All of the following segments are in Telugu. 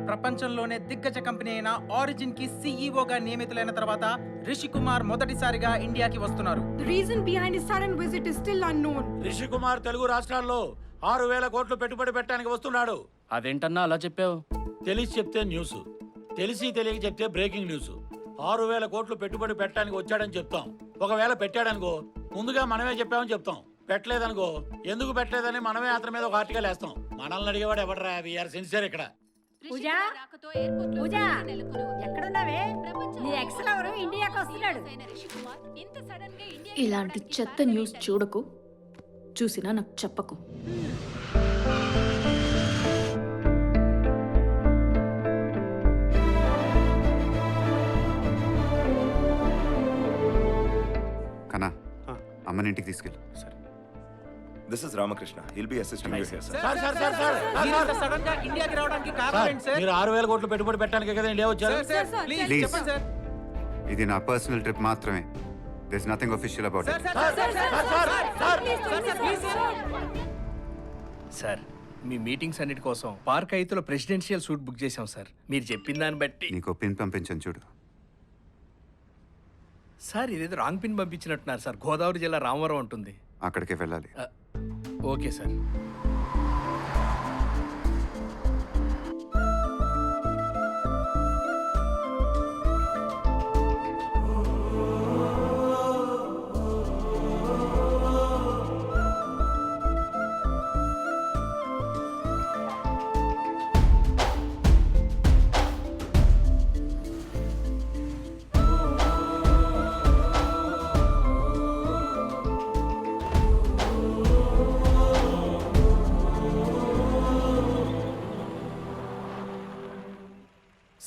ప్రపంచంలోనే దిగ్గజ కంపెనీ అయిన ఆరిజిన్ కి సీఈఓగా నియమితులైన తర్వాత రిషి కుమార్ మొదటిసారిగా ఇండియాకి వస్తున్నారు. The reason behind his sudden visit is still unknown. Rishi Kumar Telugu రాష్ట్రాల్లో 6,000 కోట్లు పెట్టుబడి పెట్టడానికి వస్తున్నాడు. అదేంటన్నా అలా చెప్పావు? తెలిసి చెప్తే న్యూస్, తెలిసి తెలియక చెప్తే బ్రేకింగ్ న్యూస్. 6,000 కోట్లు పెట్టుబడి పెట్టడానికి వచ్చాడని చెప్తాం. ఒకవేళ పెట్టాడనుకో ముందుగా మనమే చెప్పామని చెప్తాం. పెట్టలేదనుకో ఎందుకు పెట్టలేదని మనమే అతని మీద ఒక ఆర్టికల్ వేస్తాం. మనల్ని అడిగేవాడు ఎవడరా? వీఆర్ సిన్సియర్ ఇక్కడ. పూజ పూజ ఎక్కడున్నావే? నీ ఎక్స్ లవరు ఇండియాకి వస్తున్నాడు. ఇలాంటి చెత్త న్యూస్ చూడకు, చూసినా నాకు చెప్పకు. కన్నా అమ్మని ఇంటికి తీసుకెళ్ళు. This is Ramakrishna. He'll be assisting you here, sir. Sir sir sir sir మీరంత సడన్ గా ఇండియాకి రావడానికి కారణం ఏంటి సార్? మీరు 6,000 కోట్లు పెట్టుబడి పెట్టడానికి కదా ఇండియా వచ్చారు. Please Please. చెప్పండి సార్. ఇది నా పర్సనల్ ట్రిప్ మాత్రమే. This is nothing official about it. Sir me meetings అన్నిటి కోసం పార్క్ ఐతులో ప్రెసిడెన్షియల్ సూట్ బుక్ చేశాం సార్. మీరు చెప్పిన దాన్ని బట్టి. నీకు పిన్ పంపించాను చూడు. సార్ ఇదేదో రాంగ్ పిన్ పంపించినట్టున్నారు సార్. గోదావరి జిల్లా రామవరం ఉంటుంది. అక్కడికే వెళ్ళాలి. Okay sir.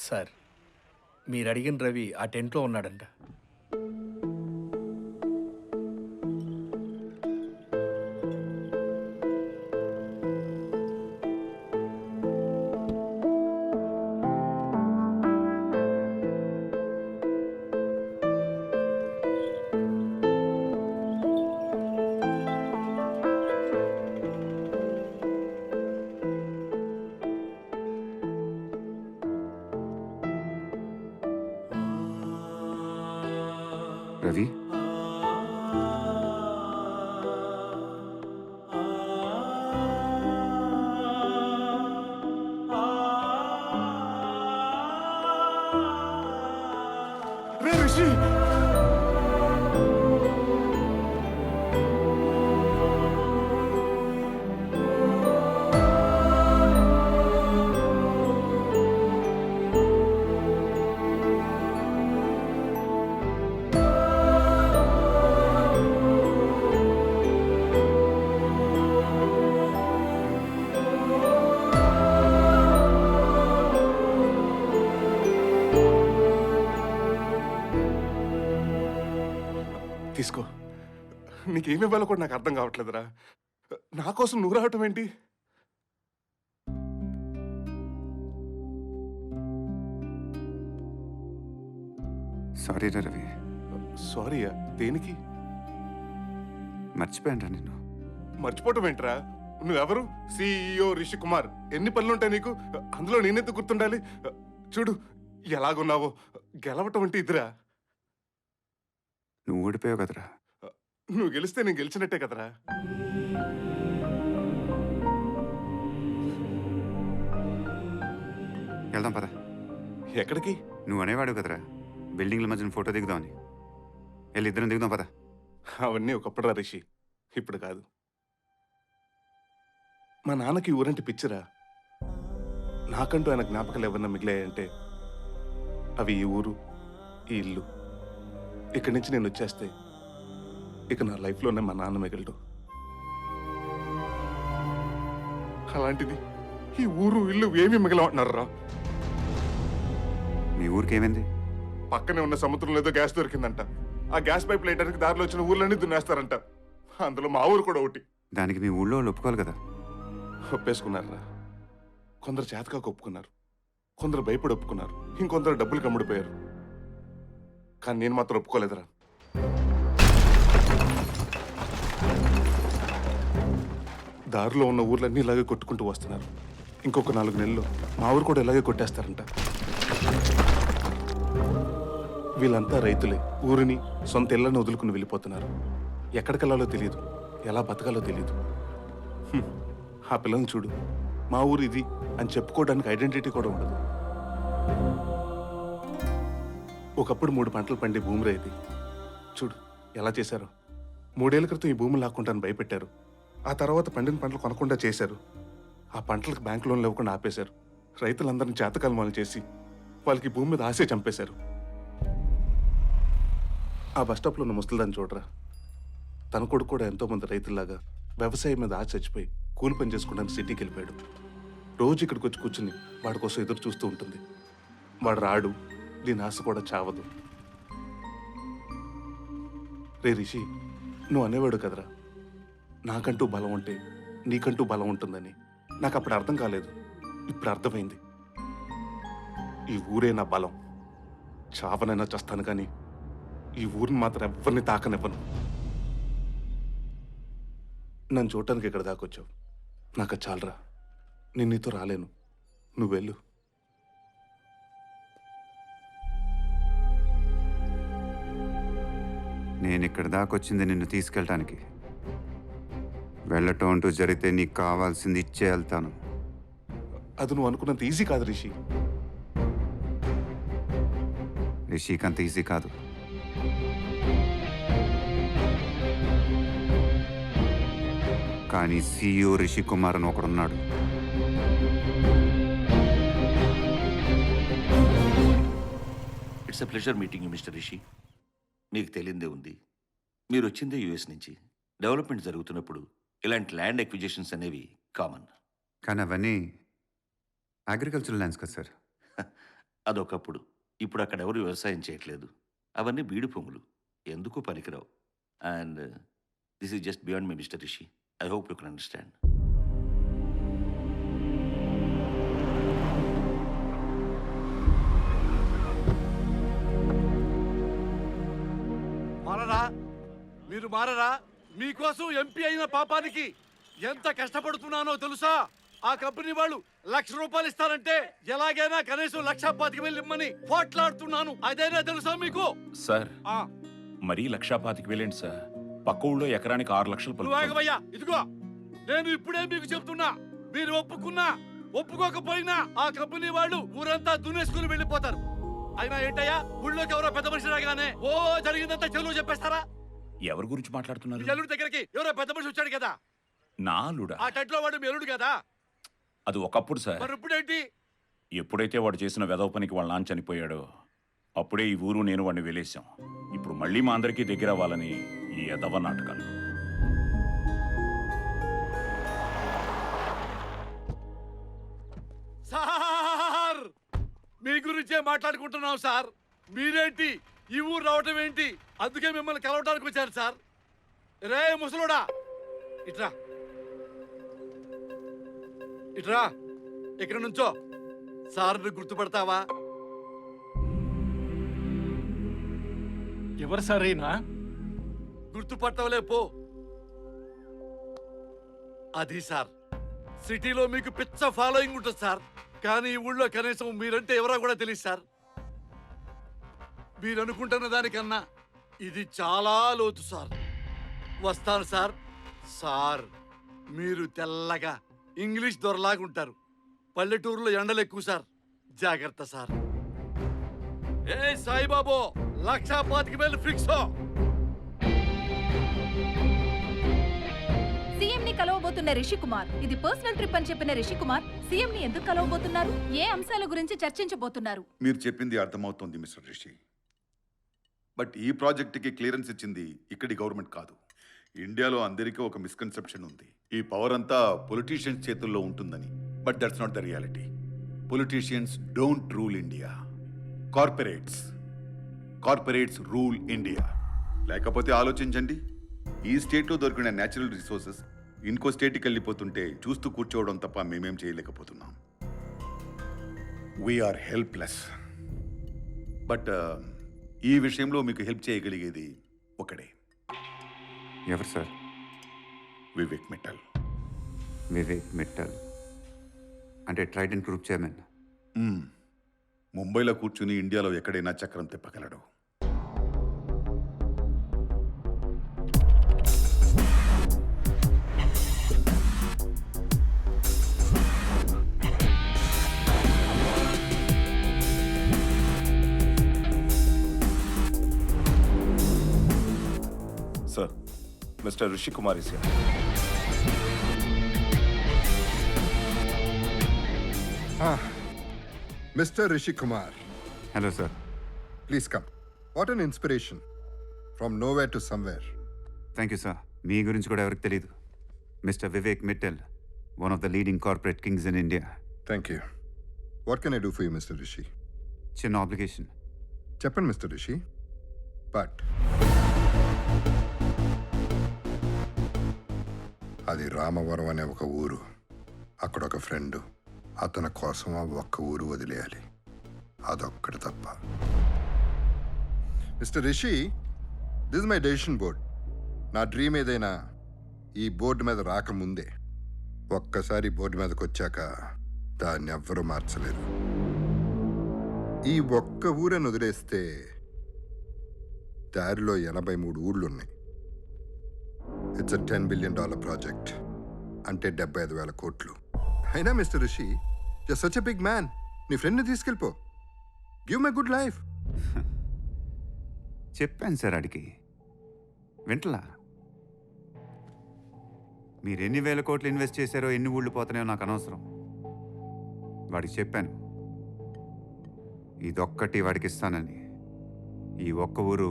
సార్ మీరు అడిగిన రవి ఆ టెంట్లో ఉన్నాడంట. రవి, తీసుకో. నీకేమి ఇవ్వాలో కూడా నాకు అర్థం కావట్లేదురా. నా కోసం నువ్వు రావటం ఏంటి? సారీ రవి. సారీయా? దేనికి? మర్చిపోయాను నిన్ను. మర్చిపోవటం ఏంట్రా? నువ్వెవరు? సిఇఓ రిషి కుమార్. ఎన్ని పనులుంటాయి నీకు? అందులో నేనెందుకు గుర్తుండాలి? చూడు ఎలాగున్నావో. గెలవటం అంటే ఇదిరా. నువ్వు ఓడిపోయావు కదరా. నువ్వు గెలిస్తే నేను గెలిచినట్టే కదరా. వెళ్దాం పద. ఎక్కడికి? నువ్వు అనేవాడు కదరా బిల్డింగ్ల మధ్యన ఫోటో దిగుదామని. వెళ్ళి ఇద్దరం దిగుదాం పద. అవన్నీ ఒకప్పుడు రా రిషి, ఇప్పుడు కాదు. మా నాన్నకి ఊరంటే పిచ్చిరా. నాకంటూ ఆయన జ్ఞాపకాలు ఏమన్నా మిగిలాయంటే అవి ఈ ఊరు, ఈ ఇల్లు. ఇక్కడి నుంచి నేను వచ్చేస్తే ఇక నా లైఫ్లోనే మా నాన్న మిగలడు. అలాంటిది ఈ ఊరు ఇల్లు ఏమీ మిగలమంటున్నారా? మీ ఊరికి ఏమైంది? పక్కనే ఉన్న సముద్రంలో ఏదో గ్యాస్ దొరికిందంట. ఆ గ్యాస్ పైప్ లైటర్కి దారిలో వచ్చిన ఊర్లన్నీ దున్నేస్తారంట. అందులో మా ఊరు కూడా ఒకటి. దానికి మీ ఊళ్ళో వాళ్ళు ఒప్పుకోవాలి కదా. ఒప్పేసుకున్నారా? కొందరు చేతకాక ఒప్పుకున్నారు, కొందరు భయపడి ఒప్పుకున్నారు, ఇంకొందరు డబ్బులు కమ్ముడిపోయారు. కానీ నేను మాత్రం ఒప్పుకోలేదురా. దారిలో ఉన్న ఊర్లన్నీ ఇలాగే కొట్టుకుంటూ వస్తున్నారు. ఇంకొక 4 నెలల్లో మా ఊరు కూడా ఇలాగే కొట్టేస్తారంట. వీళ్ళంతా రైతులే. ఊరిని సొంత ఇళ్లను వదులుకుని వెళ్ళిపోతున్నారు. ఎక్కడికెళ్ళాలో తెలియదు, ఎలా బతకాలో తెలియదు. ఆ పిల్లల్ని చూడు, మా ఊరు ఇది అని చెప్పుకోవడానికి ఐడెంటిటీ కూడా ఉండదు. ఒకప్పుడు 3 పంటలు పండే భూమి రైతు. చూడు ఎలా చేశారు. 3 ఏళ్ల క్రితం ఈ భూమిని లాక్కుంటాను భయపెట్టారు. ఆ తర్వాత పండిన పంటలు కొనకుండా చేశారు. ఆ పంటలకు బ్యాంక్ లోన్లు ఇవ్వకుండా ఆపేశారు. రైతులందరినీ చేతకాలమాలు చేసి వాళ్ళకి భూమి మీద ఆశే చంపేశారు. ఆ బస్టాప్లో ఉన్న ముసలిదాన్ని చూడరా, తన కొడుకు కూడా ఎంతోమంది రైతుల్లాగా వ్యవసాయం మీద ఆశ చచ్చిపోయి కూలి పని చేసుకోవడానికి సిటీకి వెళ్ళిపోయాడు. రోజు ఇక్కడికి వచ్చి కూర్చుని వాడి కోసం ఎదురు చూస్తూ ఉంటుంది. వాడు రాడు, దీని ఆశ కూడా చావదు. రే రిషి, నువ్వు అనేవాడు కదరా, నాకంటూ బలం ఉంటే నీకంటూ బలం ఉంటుందని. నాకు అప్పుడు అర్థం కాలేదు, ఇప్పుడు అర్థమైంది. ఈ ఊరే నా బలం. చావనైనా చేస్తాను కానీ ఈ ఊరిని మాత్రం ఎవరిని తాకనివ్వను. నన్ను చూడటానికి ఇక్కడ దాకొచ్చావు, నాకు అది చాలరా. నేను నీతో రాలేను, నువ్వు వెళ్ళు. నేను ఇక్కడ దాకొచ్చింది నిన్ను తీసుకెళ్ళటానికి. వెళ్ళటం అంటూ జరిగితే నీకు కావాల్సింది ఇచ్చే వెళ్తాను. అది నువ్వు అనుకున్నంత ఈజీ కాదు రిషి. రిషికి అంత ఈజీ కాదు. కానీ CEO రిషి కుమార్ అని ఒకడున్నాడు. It's a pleasure meeting you mister Rishi. మీకు తెలియందే ఉంది, మీరు వచ్చిందే యుఎస్ నుంచి. డెవలప్మెంట్ జరుగుతున్నప్పుడు ఇలాంటి ల్యాండ్ ఎక్విజిషన్స్ అనేవి కామన్. కానీ అవన్నీ అగ్రికల్చరల్ ల్యాండ్స్ కదా సార్. అదొకప్పుడు. ఇప్పుడు అక్కడ ఎవరు వ్యవసాయం చేయట్లేదు. అవన్నీ బీడు భూములు, ఎందుకు పనికిరావు. And this is just beyond my mister Rishi. I hope you can understand. మారరా, మీరు మారరా. మీకోసం ఎంపీ అయిన పాపానికి ఎంత కష్టపడుతున్నానో తెలుసా? ఆ కంపెనీ వాళ్ళు ₹1,00,000 ఇస్తారంటే ఎలాగైనా కనీసం 1,25,000 ఇమ్మని పోట్లాడుతున్నాను. అదేనా తెలుసా మీకు? సార్ మరీ 1,25,000 సార్. పక్క ఊళ్ళో ఎకరానికి 6 లక్షలు నువ్వేగవయ్యా. ఇదిగో నేను ఇప్పుడే మీకు చెప్తున్నా, మీరు ఒప్పుకున్నా ఒప్పుకోకపోయినా ఆ కంపెనీ వాళ్ళు ఊరంతా దున్నేసుకుని వెళ్ళిపోతారు. అయినా ఏంటయ్యా, ఊళ్ళోకి ఎవరో పెద్ద మనిషి రాగానే ఓ జరిగిందంతా చెరువు చెప్పేస్తారా? ఎవరి గురించి మాట్లాడుతున్నారు? ఎల్లుడి దగ్గరికి ఎవరో పెద్ద మనిషి వచ్చాడు కదా, నా అల్లుడా? ఆ టెంట్లో వాడు మీ ఎల్లుడు కదా. అది ఒకప్పుడు సార్. మరి ఇప్పుడేంటి? ఎప్పుడైతే వాడు చేసిన వెధవ పనికి వాళ్ళ నాన్న చనిపోయాడో అప్పుడే ఈ ఊరు నేను వాడిని వెలేసాం. ఇప్పుడు మళ్ళీ మా అందరికీ దగ్గర అవ్వాలని ఈ ఎదవ నాటకాలు. సార్, మీ గురించే మాట్లాడుకుంటున్నాం సార్. మీరేంటి ఈ ఊరు రావటం ఏంటి? అందుకే మిమ్మల్ని కలవడానికి వచ్చారు సార్. రే ముసలోడా, ఇట్రా ఇట్రా, ఇక్కడ నుంచో. సార్ని గుర్తుపడతావా? ఎవరు సరేనా? గుర్తుపట్టవలే పో. అది సార్, సిటీలో మీకు పిచ్చ ఫాలోయింగ్ ఉంటుంది సార్. కానీ ఈ ఊళ్ళో కనీసం మీరంటే ఎవరో కూడా తెలియదు సార్. మీరు అనుకుంటున్న దానికన్నా ఇది చాలా లోతు సార్. వస్తాను సార్. సార్, మీరు తెల్లగా ఇంగ్లీష్ దొరలాగుంటారు. పల్లెటూరులో ఎండలు ఎక్కువ సార్, జాగ్రత్త సార్. ఏ సాయిబాబు, 1,25,000 ఫిక్స్. సీఎం ని కలవబోతున్న రిషి కుమార్, ఇది పర్సనల్ ట్రిప్ అని చెప్పిన రిషి కుమార్ సీఎం ని ఎందుకు కలవబోతున్నారు? ఏ అంశాల గురించి చర్చించబోతున్నారు? మీరు చెప్పింది అర్థమవుతోంది మిస్టర్ రిషి. బట్ ఈ ప్రాజెక్ట్కి క్లియరెన్స్ ఇచ్చింది ఇక్కడి గవర్నమెంట్ కాదు. ఇండియాలో అందరికీ ఒక మిస్కన్సెప్షన్ ఉంది, ఈ పవర్ అంతా పొలిటీషియన్స్ చేతుల్లో ఉంటుందని. But that's not the reality. Politicians don't rule India, corporates rule India. లేకపోతే ఆలోచించండి, ఈ స్టేట్లో దొరికిన న్యాచురల్ రిసోర్సెస్ ఇంకో స్టేట్కి వెళ్ళిపోతుంటే చూస్తూ కూర్చోవడం తప్ప మేమేం చేయలేకపోతున్నాం. We are helpless. బట్ ఈ విషయంలో మీకు హెల్ప్ చేయగలిగేది ఒకడే. ఎవరు సార్? వివేక్ మిట్టల్. వివేక్ మిట్టల్ అంటే ట్రైడెంట్ గ్రూప్ చైర్మన్. ముంబైలో కూర్చుని ఇండియాలో ఎక్కడైనా చక్రం తిప్పగలడు. Sir, mister Rishi Kumar is here. Mr. Rishi Kumar, hello sir. please come. What an inspiration. From nowhere to somewhere. Thank you sir. మీ గురించి కూడా ఎవరికి తెలియదు. Mister Vivek Mittal, one of the leading corporate kings in India. Thank you. What can I do for you, Mr. Rishi? చిన్న ఆబ్లిగేషన్. చెప్పండి, మిస్టర్ రిషి. బట్ అది రామవరం అనే ఒక ఊరు. అక్కడ ఒక ఫ్రెండ్. అతని కోసం ఆ ఒక్క ఊరు వదిలేయాలి. అదొక్కటి తప్ప. Mister Rishi, this my decision board. నా డ్రీమ్ ఏదైనా ఈ బోర్డు మీద రాకముందే, ఒక్కసారి బోర్డు మీదకి వచ్చాక దాన్ని ఎవ్వరూ మార్చలేరు. ఈ ఒక్క ఊరని వదిలేస్తే దారిలో 83 ఊళ్ళున్నాయి. It's a $10 billion project. అంటే 75,000 కోట్లు. అయినా mister Rishi, you're such a big man. నీ ఫ్రెండ్ని తీసుకెళ్ళిపో. Give my good life. చెప్పాను సార్ అడిగి వింటలా. మీరు ఎన్ని వేల కోట్లు ఇన్వెస్ట్ చేశారో, ఎన్ని ఊళ్ళు పోతున్నాయో నాకు అనవసరం. వాడికి చెప్పాను ఇదొక్కటి వాడికి ఇస్తానని. ఈ ఒక్క ఊరు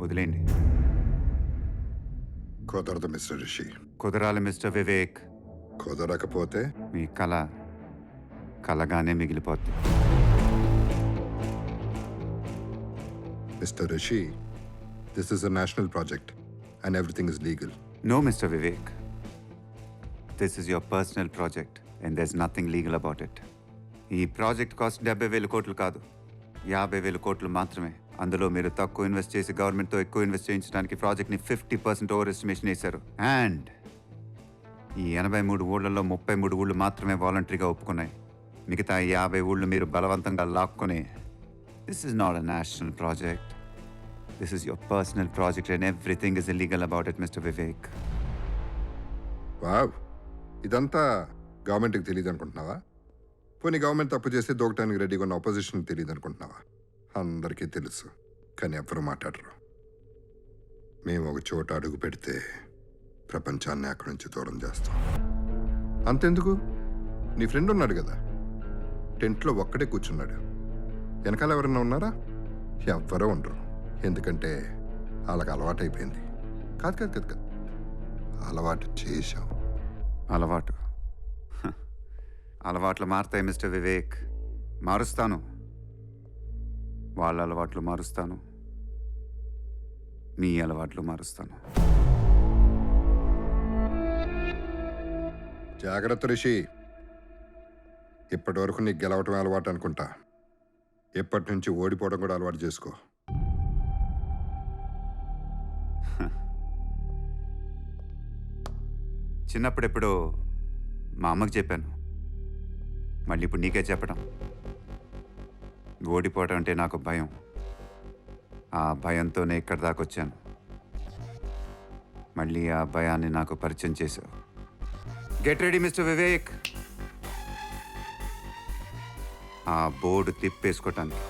వదిలేండి. కుదరదు మిస్టర్ రిషి. కుదరాలి మిస్టర్ వివేక్. కుదరకపోతే మీ కళ కలగానే మిగిలిపోద్ది. Mister Rishi, this is a national project and everything is legal. No mister Vivek, this is your personal project and there is nothing legal about it. ఈ ప్రాజెక్ట్ కాస్ట్ 70,000 కోట్లు కాదు, 50,000 కోట్లు మాత్రమే. అందులో మీరు తక్కువ ఇన్వెస్ట్ చేసి గవర్నమెంట్తో ఎక్కువ ఇన్వెస్ట్ చేయించడానికి ప్రాజెక్ట్ని 50% ఓవర్ ఎస్టిమేషన్ వేశారు. అండ్ ఈ 83 ఊళ్ళల్లో 33 ఊళ్ళు మాత్రమే వాలంటరీగా ఒప్పుకున్నాయి. మిగతా 50 ఊళ్ళు మీరు బలవంతంగా లాక్కుని. This is not a national project, this is your personal project and everything is illegal about it mister Vivek. Wow, ఇదంతా గవర్నమెంట్కి తెలియదు అనుకుంటున్నావా? పోనీ గవర్నమెంట్ తప్పు చేస్తే దూకటానికి రెడీగా ఉన్న ఆపోజిషన్కి తెలియదు అనుకుంటున్నావా? అందరికీ తెలుసు, కానీ ఎవ్వరూ మాట్లాడరు. మేము ఒక చోట అడుగు పెడితే ప్రపంచాన్ని అక్కడి నుంచి దూరం చేస్తాం. అంతెందుకు, నీ ఫ్రెండ్ ఉన్నాడు కదా, టెంట్లో ఒక్కడే కూర్చున్నాడు. వెనకాల ఎవరన్నా ఉన్నారా? ఎవ్వరూ ఉండరు. ఎందుకంటే వాళ్ళకి అలవాటు అయిపోయింది. కాదు కాదు కాదు కాదు, అలవాటు చేశాం. అలవాటు అలవాట్లు మారుతాయి మిస్టర్ వివేక్. మారుస్తాను, వాళ్ళ అలవాట్లు మారుస్తాను, మీ అలవాట్లు మారుస్తాను. జాగ్రత్త రిషి. ఇప్పటి వరకు నీకు గెలవటం అలవాటు అనుకుంటా. ఎప్పటి నుంచి ఓడిపోవడం కూడా అలవాటు చేసుకో. చిన్నప్పుడెప్పుడో మా అమ్మకి చెప్పాను, మళ్ళీ ఇప్పుడు నీకే చెప్పడం. ఓడిపోవడం అంటే నాకు భయం. ఆ భయంతోనే ఇక్కడ దాకా వచ్చాను. మళ్ళీ ఆ భయాన్ని నాకు పరిచయం చేశావు. గెట్ రెడీ మిస్టర్ వివేక్, ఆ బోర్డు తిప్పేసుకోవటానికి.